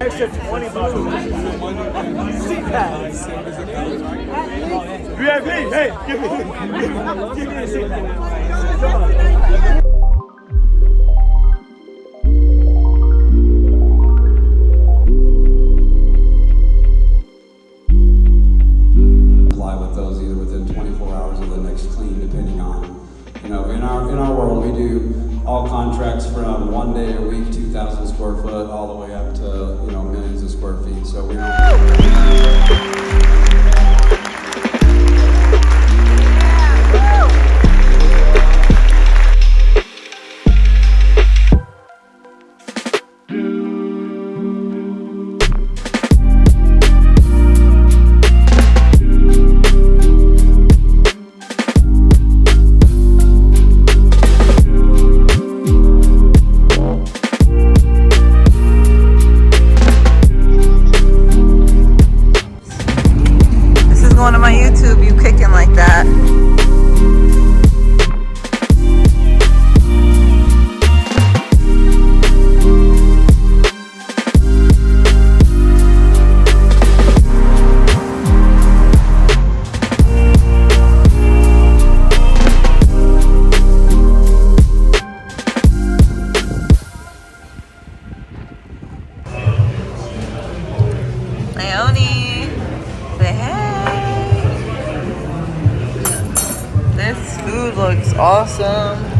Extra 20 bucks. Seat pass. VIP, hey, give me a seat pass. Come on. With those either within 24 hours of the next clean, depending on, in our world we do all contracts from 1 day a week, 2,000 square foot, all the way up to millions of square feet. So we don't. Going to my YouTube, you kicking like that. Leonie, say hey. This food looks awesome.